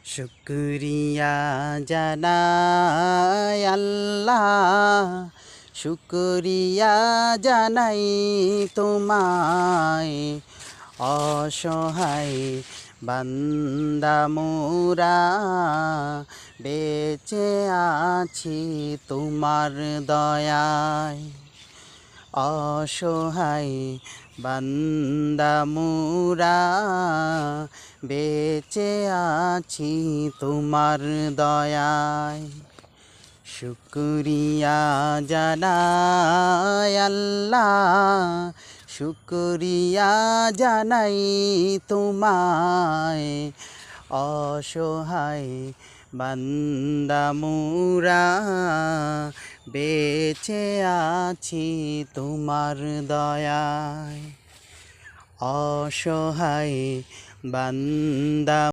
শুকরিয়া জানাই আল্লাহ, শুকরিয়া জানাই তোমায়। অসহায় বান্দা মোরা বেঁচে আছি তোমার দয়ায়। অসহায় বান্দা মোরা বেঁচে আছি তোমার দয়ায়। শুকরিয়া জানাই আল্লাহ, শুকরিয়া জানাই তোমায়। অসহায় বান্দা মোরা বেঁচে আছি তোমার দয়ায়। অসহায় বান্দা